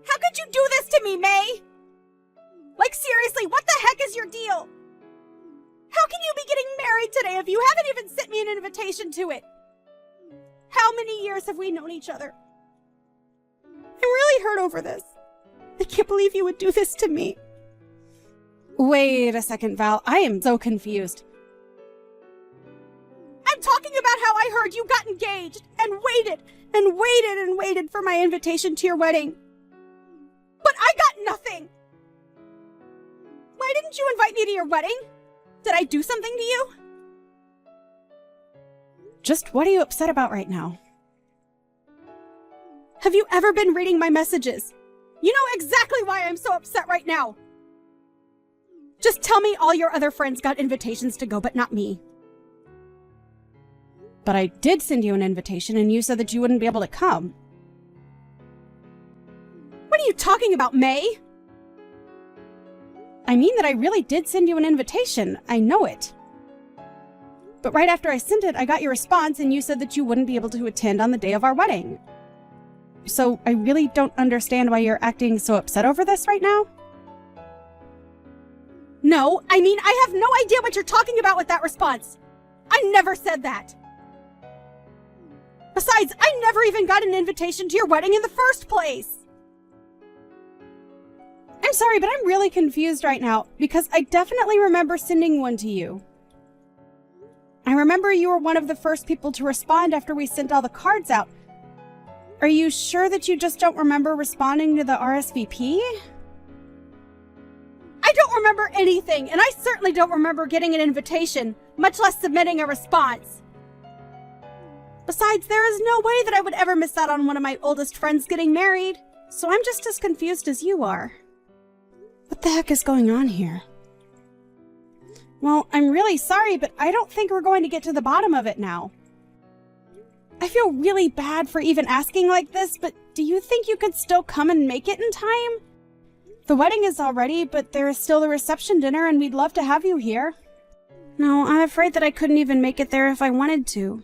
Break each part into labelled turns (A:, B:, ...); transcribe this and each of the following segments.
A: How could you do this to me, May? Like, seriously, what the heck is your deal? How can you be getting married today if you haven't even sent me an invitation to it? How many years have we known each other? I'm really hurt over this. I can't believe you would do this to me. Wait a second, Val. I am so confused. I'm talking about how I heard you got engaged and waited and waited and waited for my invitation to your wedding. But I got nothing. Why didn't you invite me to your wedding? Did I do something to you? Just what are you upset about right now? Have you ever been reading my messages? You know exactly why I'm so upset right now. Just tell me all your other friends got invitations to go, but not me. But I did send you an invitation and you said that you wouldn't be able to come. What are you talking about, May? I mean that I really did send you an invitation. I know it. But right after I sent it, I got your response and you said that you wouldn't be able to attend on the day of our wedding. So I really don't understand why you're acting so upset over this right now. No, I mean, I have no idea what you're talking about with that response. I never said that. Besides, I never even got an invitation to your wedding in the first place. I'm sorry, but I'm really confused right now because I definitely remember sending one to you. I remember you were one of the first people to respond after we sent all the cards out. Are you sure that you just don't remember responding to the RSVP? I don't remember anything, and I certainly don't remember getting an invitation, much less submitting a response. Besides, there is no way that I would ever miss out on one of my oldest friends getting married, so I'm just as confused as you are. What the heck is going on here? Well, I'm really sorry, but I don't think we're going to get to the bottom of it now. I feel really bad for even asking like this, but do you think you could still come and make it in time? The wedding is all ready, but there is still the reception dinner and we'd love to have you here. No, I'm afraid that I couldn't even make it there if I wanted to.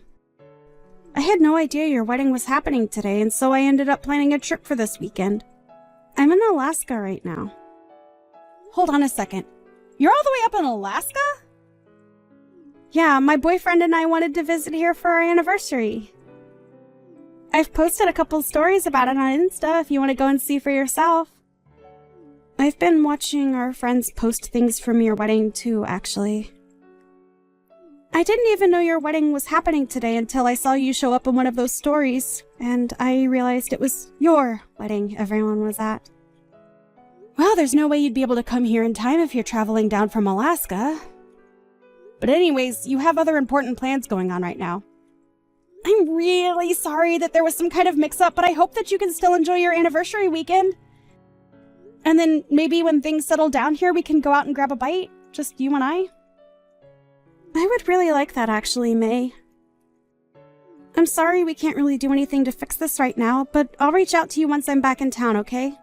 A: I had no idea your wedding was happening today, and so I ended up planning a trip for this weekend. I'm in Alaska right now. Hold on a second. You're all the way up in Alaska? Yeah, my boyfriend and I wanted to visit here for our anniversary. I've posted a couple stories about it on Insta if you want to go and see for yourself. I've been watching our friends post things from your wedding too, actually. I didn't even know your wedding was happening today until I saw you show up in one of those stories, and I realized it was your wedding everyone was at. Well, there's no way you'd be able to come here in time if you're traveling down from Alaska. But anyways, you have other important plans going on right now. I'm really sorry that there was some kind of mix-up, but I hope that you can still enjoy your anniversary weekend. And then maybe when things settle down here, we can go out and grab a bite, just you and I. I would really like that, actually, May. I'm sorry we can't really do anything to fix this right now, but I'll reach out to you once I'm back in town, okay?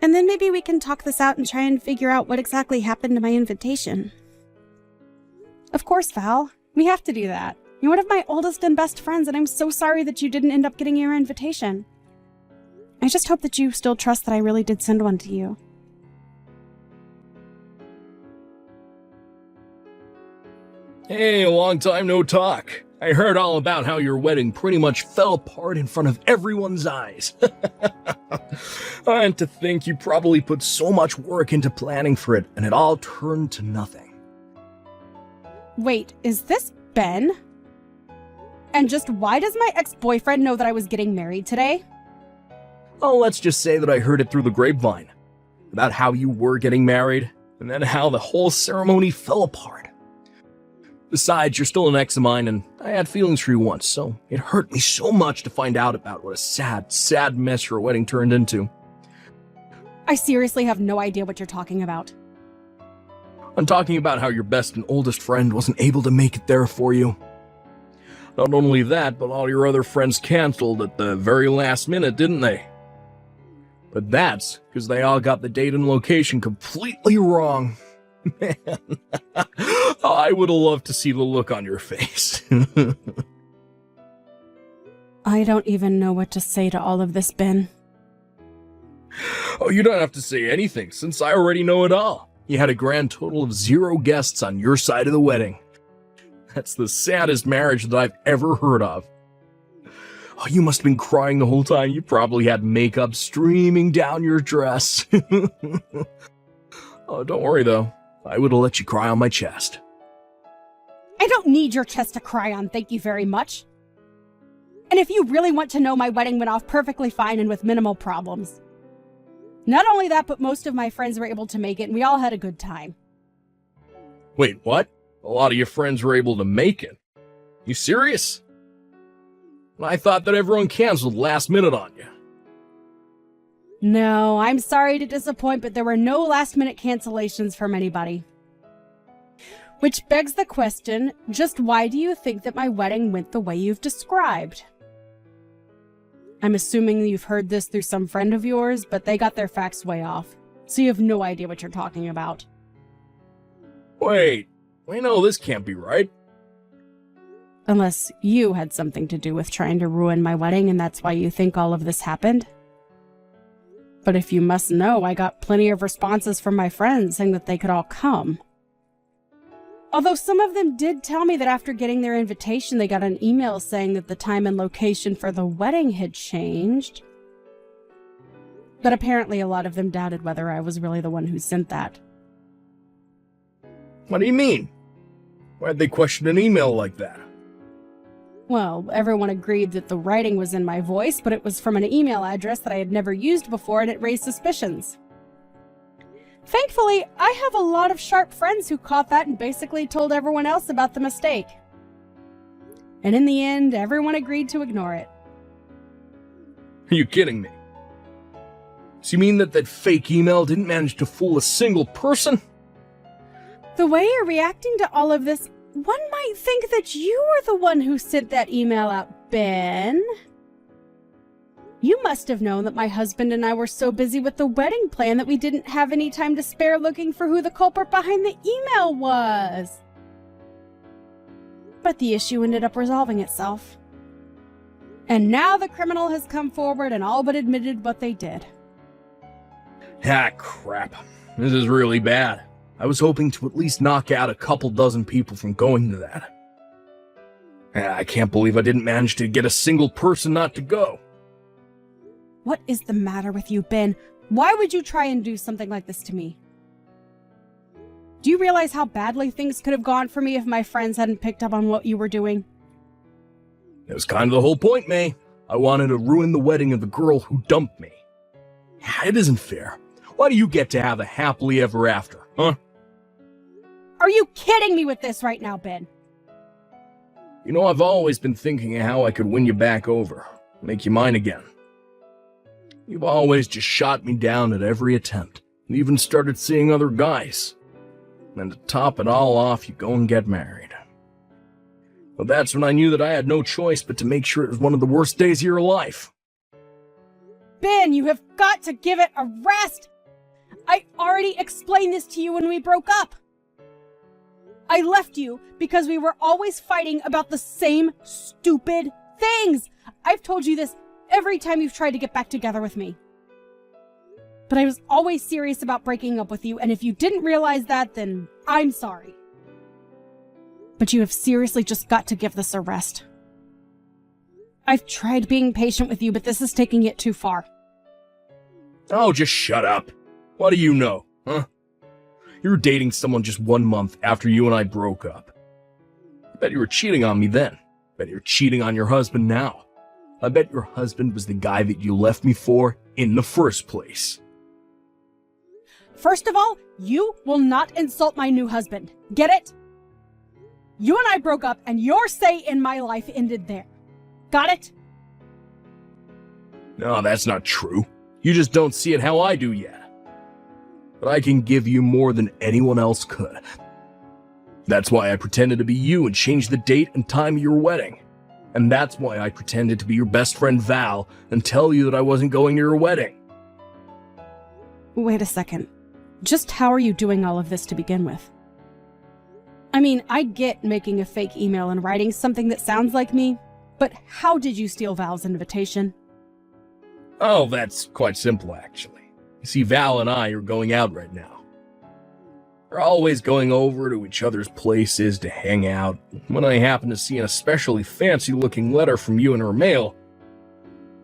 A: And then maybe we can talk this out and try and figure out what exactly happened to my invitation. Of course, Val. We have to do that. You're one of my oldest and best friends, and I'm so sorry that you didn't end up getting your invitation. I just hope that you still trust that I really did send one to you.
B: Hey, long time no talk. I heard all about how your wedding pretty much fell apart in front of everyone's eyes. And to think you probably put so much work into planning for it, and it all turned to nothing.
A: Wait, is this Ben? And just why does my ex-boyfriend know that I was getting married today?
B: Oh, let's just say that I heard it through the grapevine. About how you were getting married, and then how the whole ceremony fell apart. Besides, you're still an ex of mine, and I had feelings for you once, so it hurt me so much to find out about what a sad, sad mess your wedding turned into.
A: I seriously have no idea what you're talking about.
B: I'm talking about how your best and oldest friend wasn't able to make it there for you. Not only that, but all your other friends canceled at the very last minute, didn't they? But that's because they all got the date and location completely wrong. Man, I would have loved to see the look on your face.
A: I don't even know what to say to all of this, Ben.
B: Oh, you don't have to say anything, since I already know it all. You had a grand total of 0 guests on your side of the wedding. That's the saddest marriage that I've ever heard of. Oh, you must have been crying the whole time. You probably had makeup streaming down your dress. Oh, don't worry, though. I would have let you cry on my chest.
A: I don't need your chest to cry on, thank you very much. And if you really want to know, my wedding went off perfectly fine and with minimal problems. Not only that, but most of my friends were able to make it, and we all had a good time.
B: Wait, what? A lot of your friends were able to make it? You serious? I thought that everyone canceled last minute on you.
A: No, I'm sorry to disappoint, but there were no last-minute cancellations from anybody. Which begs the question, just why do you think that my wedding went the way you've described? I'm assuming you've heard this through some friend of yours, but they got their facts way off, so you have no idea what you're talking about.
B: Wait, I know this can't be right.
A: Unless you had something to do with trying to ruin my wedding and that's why you think all of this happened. But if you must know, I got plenty of responses from my friends saying that they could all come. Although some of them did tell me that after getting their invitation, they got an email saying that the time and location for the wedding had changed. But apparently a lot of them doubted whether I was really the one who sent that.
B: What do you mean? Why'd they question an email like that?
A: Well, everyone agreed that the writing was in my voice, but it was from an email address that I had never used before, and it raised suspicions. Thankfully, I have a lot of sharp friends who caught that and basically told everyone else about the mistake. And in the end, everyone agreed to ignore it.
B: Are you kidding me? So you mean that fake email didn't manage to fool a single person?
A: The way you're reacting to all of this, one might think that you were the one who sent that email out, Ben. You must have known that my husband and I were so busy with the wedding plan that we didn't have any time to spare looking for who the culprit behind the email was. But the issue ended up resolving itself. And now the criminal has come forward and all but admitted what they did.
B: Ah, crap. This is really bad. I was hoping to at least knock out a couple dozen people from going to that. I can't believe I didn't manage to get a single person not to go.
A: What is the matter with you, Ben? Why would you try and do something like this to me? Do you realize how badly things could have gone for me if my friends hadn't picked up on what you were doing?
B: It was kind of the whole point, May. I wanted to ruin the wedding of the girl who dumped me. It isn't fair. Why do you get to have a happily ever after, huh?
A: Are you kidding me with this right now, Ben?
B: You know, I've always been thinking of how I could win you back over, make you mine again. You've always just shot me down at every attempt, and even started seeing other guys. And to top it all off, you go and get married. Well, that's when I knew that I had no choice but to make sure it was one of the worst days of your life.
A: Ben, you have got to give it a rest! I already explained this to you when we broke up. I left you because we were always fighting about the same stupid things. I've told you this every time you've tried to get back together with me. But I was always serious about breaking up with you, and if you didn't realize that, then I'm sorry. But you have seriously just got to give this a rest. I've tried being patient with you, but this is taking it too far.
B: Oh, just shut up. What do you know, huh? You were dating someone just 1 month after you and I broke up. I bet you were cheating on me then. I bet you're cheating on your husband now. I bet your husband was the guy that you left me for in the first place.
A: First of all, you will not insult my new husband. Get it? You and I broke up, and your say in my life ended there. Got it?
B: No, that's not true. You just don't see it how I do yet. But I can give you more than anyone else could. That's why I pretended to be you and changed the date and time of your wedding. And that's why I pretended to be your best friend Val and tell you that I wasn't going to your wedding.
A: Wait a second. Just how are you doing all of this to begin with? I mean, I get making a fake email and writing something that sounds like me, but how did you steal Val's invitation?
B: Oh, that's quite simple, actually. You see, Val and I are going out right now. We're always going over to each other's places to hang out. When I happened to see an especially fancy-looking letter from you in her mail,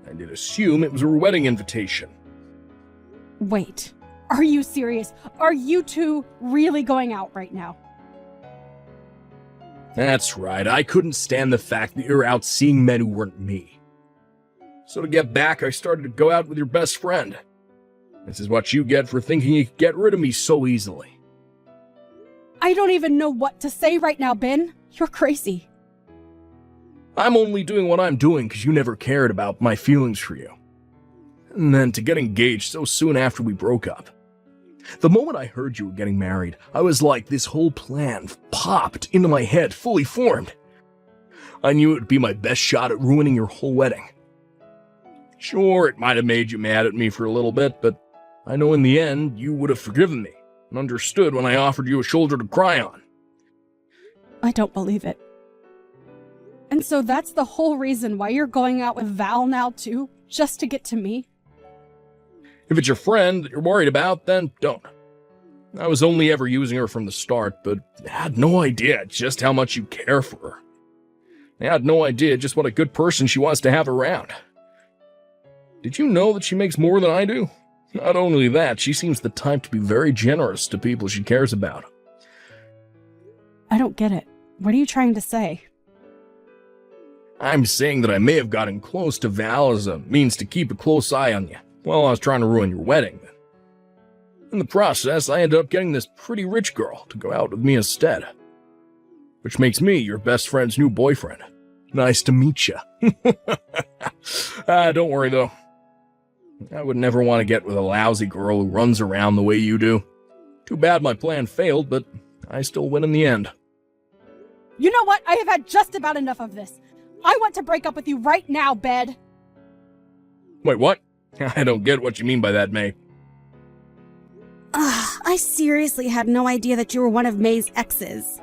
B: I did assume it was her wedding invitation.
A: Wait, are you serious? Are you two really going out right now?
B: That's right, I couldn't stand the fact that you're out seeing men who weren't me. So to get back, I started to go out with your best friend. This is what you get for thinking you could get rid of me so easily.
A: I don't even know what to say right now, Ben. You're crazy.
B: I'm only doing what I'm doing because you never cared about my feelings for you. And then to get engaged so soon after we broke up. The moment I heard you were getting married, I was like, this whole plan popped into my head, fully formed. I knew it would be my best shot at ruining your whole wedding. Sure, it might have made you mad at me for a little bit, but I know in the end you would have forgiven me and understood when I offered you a shoulder to cry on.
A: I don't believe it. And so that's the whole reason why you're going out with Val now too? Just to get to me?
B: If it's your friend that you're worried about, then don't. I was only ever using her from the start, but I had no idea just how much you care for her. I had no idea just what a good person she was to have around. Did you know that she makes more than I do? Not only that, she seems the type to be very generous to people she cares about.
A: I don't get it. What are you trying to say?
B: I'm saying that I may have gotten close to Val as a means to keep a close eye on you while I was trying to ruin your wedding. In the process, I ended up getting this pretty rich girl to go out with me instead. Which makes me your best friend's new boyfriend. Nice to meet you. Don't worry though. I would never want to get with a lousy girl who runs around the way you do. Too bad my plan failed, but I still win in the end.
A: You know what? I have had just about enough of this. I want to break up with you right now, Bed.
B: Wait, what? I don't get what you mean by that, May.
A: I seriously had no idea that you were one of May's exes.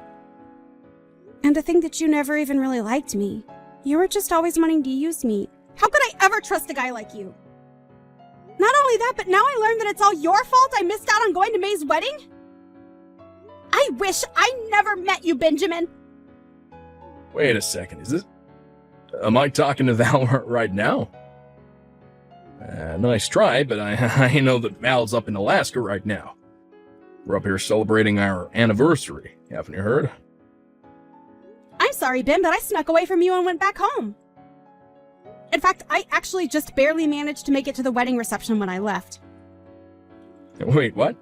A: And to think that you never even really liked me. You were just always wanting to use me. How could I ever trust a guy like you? Not only that, but now I learned that it's all your fault I missed out on going to May's wedding? I wish I never met you, Benjamin.
B: Wait a second, is this... Am I talking to Val right now? Nice try, but I know that Val's up in Alaska right now. We're up here celebrating our anniversary, haven't you heard?
A: I'm sorry, Ben, but I snuck away from you and went back home. In fact, I actually just barely managed to make it to the wedding reception when I left.
B: Wait, what?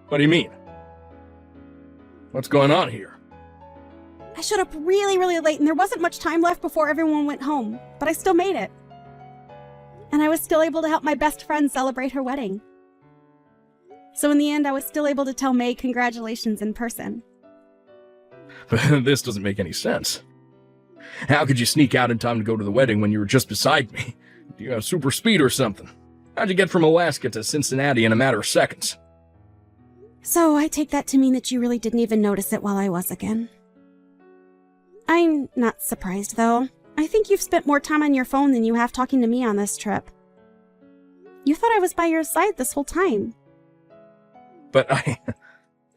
B: What do you mean? What's going on here?
A: I showed up really late and there wasn't much time left before everyone went home, but I still made it. And I was still able to help my best friend celebrate her wedding. So in the end, I was still able to tell May congratulations in person.
B: But this doesn't make any sense. How could you sneak out in time to go to the wedding when you were just beside me? Do you have super speed or something? How'd you get from Alaska to Cincinnati in a matter of seconds?
A: So I take that to mean that you really didn't even notice it while I was again. I'm not surprised, though. I think you've spent more time on your phone than you have talking to me on this trip. You thought I was by your side this whole time.
B: But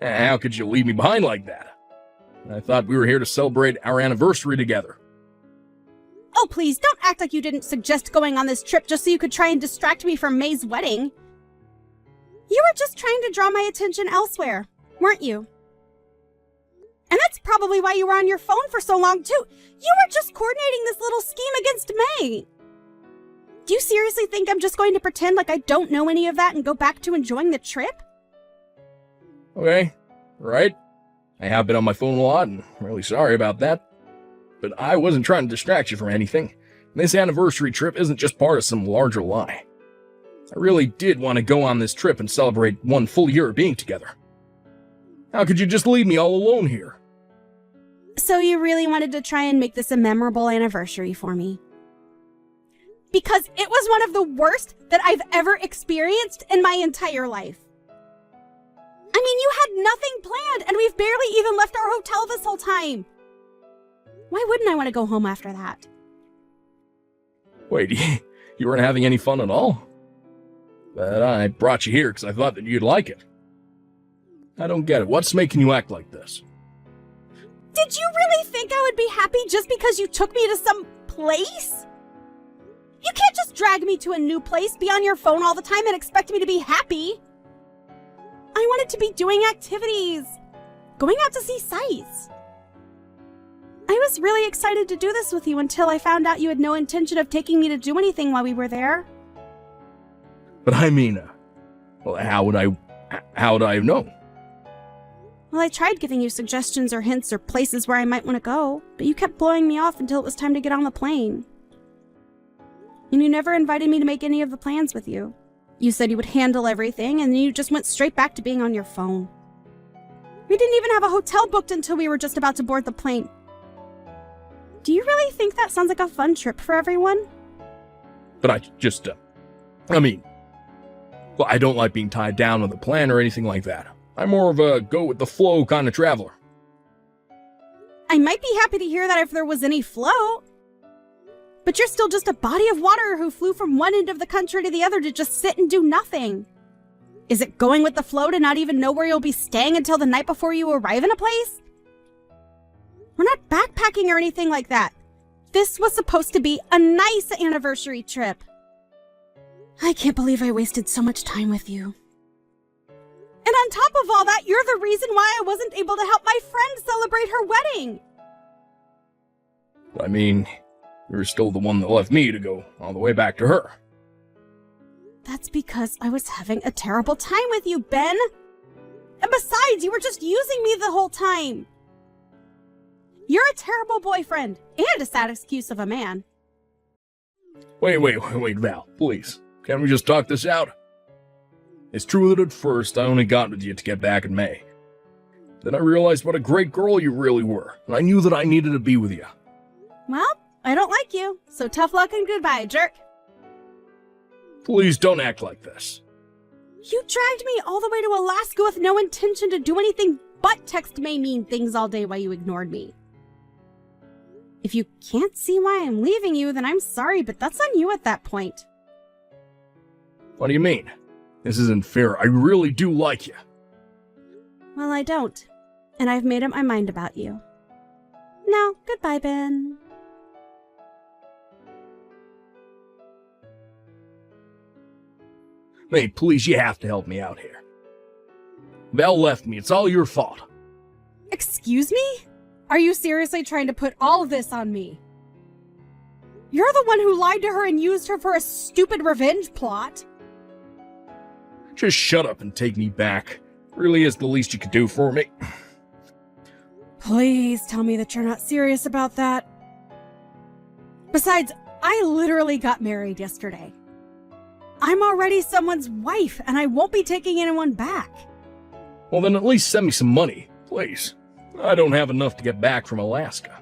B: how could you leave me behind like that? I thought we were here to celebrate our anniversary together.
A: Oh, please, don't act like you didn't suggest going on this trip just so you could try and distract me from May's wedding. You were just trying to draw my attention elsewhere, weren't you? And that's probably why you were on your phone for so long, too. You were just coordinating this little scheme against May. Do you seriously think I'm just going to pretend like I don't know any of that and go back to enjoying the trip?
B: Okay, right. I have been on my phone a lot, and I'm really sorry about that. But I wasn't trying to distract you from anything. This anniversary trip isn't just part of some larger lie. I really did want to go on this trip and celebrate 1 full year of being together. How could you just leave me all alone here?
A: So you really wanted to try and make this a memorable anniversary for me? Because it was one of the worst that I've ever experienced in my entire life. I mean, you had nothing planned, and we've barely even left our hotel this whole time. Why wouldn't I want to go home after that?
B: Wait, you weren't having any fun at all? But I brought you here because I thought that you'd like it. I don't get it. What's making you act like this?
A: Did you really think I would be happy just because you took me to some place? You can't just drag me to a new place, be on your phone all the time, and expect me to be happy. I wanted to be doing activities, going out to see sights. I was really excited to do this with you until I found out you had no intention of taking me to do anything while we were there.
B: But I mean, well, how would I have known?
A: Well, I tried giving you suggestions or hints or places where I might want to go, but you kept blowing me off until it was time to get on the plane. And you never invited me to make any of the plans with you. You said you would handle everything, and then you just went straight back to being on your phone. We didn't even have a hotel booked until we were just about to board the plane. Do you really think that sounds like a fun trip for everyone?
B: But I just, well, I don't like being tied down with a plan or anything like that. I'm more of a go-with-the-flow kind of traveler.
A: I might be happy to hear that if there was any flow. But you're still just a body of water who flew from one end of the country to the other to just sit and do nothing. Is it going with the flow to not even know where you'll be staying until the night before you arrive in a place? We're not backpacking or anything like that. This was supposed to be a nice anniversary trip. I can't believe I wasted so much time with you. And on top of all that, you're the reason why I wasn't able to help my friend celebrate her wedding.
B: I mean, you're still the one that left me to go all the way back to her.
A: That's because I was having a terrible time with you, Ben. And besides, you were just using me the whole time. You're a terrible boyfriend and a sad excuse of a man.
B: Wait, Val, please. Can't we just talk this out? It's true that at first I only got with you to get back in May. Then I realized what a great girl you really were, and I knew that I needed to be with you.
A: Well, I don't like you, so tough luck and goodbye, jerk.
B: Please don't act like this.
A: You dragged me all the way to Alaska with no intention to do anything but text May mean things all day while you ignored me. If you can't see why I'm leaving you, then I'm sorry, but that's on you at that point.
B: What do you mean? This isn't fair. I really do like you.
A: Well, I don't. And I've made up my mind about you. Now, goodbye, Ben.
B: May, please, you have to help me out here. Val left me. It's all your fault.
A: Excuse me? Are you seriously trying to put all of this on me? You're the one who lied to her and used her for a stupid revenge plot.
B: Just shut up and take me back. Really is the least you could do for me.
A: Please tell me that you're not serious about that. Besides, I literally got married yesterday. I'm already someone's wife, and I won't be taking anyone back.
B: Well, then at least send me some money, please. I don't have enough to get back from Alaska.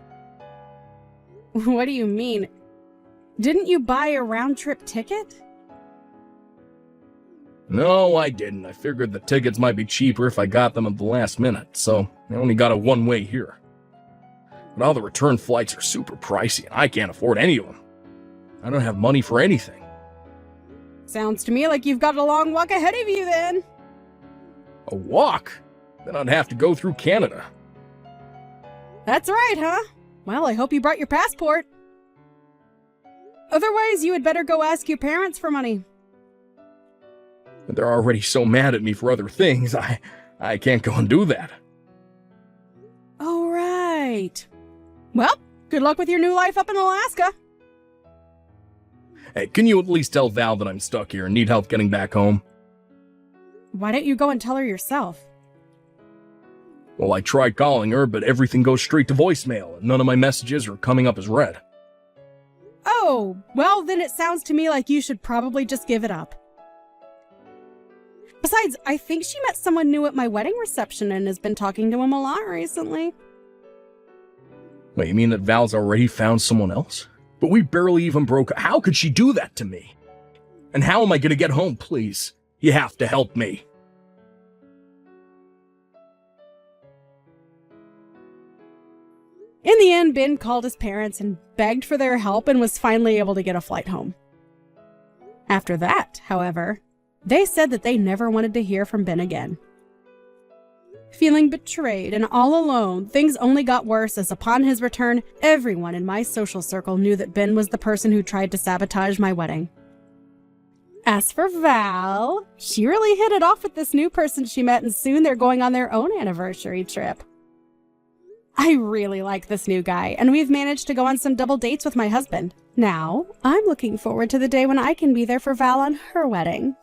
A: What do you mean? Didn't you buy a round-trip ticket?
B: No, I didn't. I figured the tickets might be cheaper if I got them at the last minute, so I only got a one-way here. But all the return flights are super pricey, and I can't afford any of them. I don't have money for anything.
A: Sounds to me like you've got a long walk ahead of you, then.
B: A walk? Then I'd have to go through Canada.
A: That's right, huh? Well, I hope you brought your passport. Otherwise, you had better go ask your parents for money.
B: But they're already so mad at me for other things, I can't go and do that.
A: Oh, right. Well, good luck with your new life up in Alaska.
B: Hey, can you at least tell Val that I'm stuck here and need help getting back home?
A: Why don't you go and tell her yourself?
B: Well, I tried calling her, but everything goes straight to voicemail, and none of my messages are coming up as read.
A: Oh, well, then it sounds to me like you should probably just give it up. Besides, I think she met someone new at my wedding reception and has been talking to him a lot recently.
B: Wait, you mean that Val's already found someone else? But we barely even broke. How could she do that to me? And how am I going to get home, please? You have to help me.
A: In the end, Ben called his parents and begged for their help and was finally able to get a flight home. After that, however, They said that they never wanted to hear from Ben again. Feeling betrayed and all alone, things only got worse as upon his return, everyone in my social circle knew that Ben was the person who tried to sabotage my wedding. As for Val, she really hit it off with this new person she met, and soon they're going on their own anniversary trip. I really like this new guy, and we've managed to go on some double dates with my husband. Now, I'm looking forward to the day when I can be there for Val on her wedding.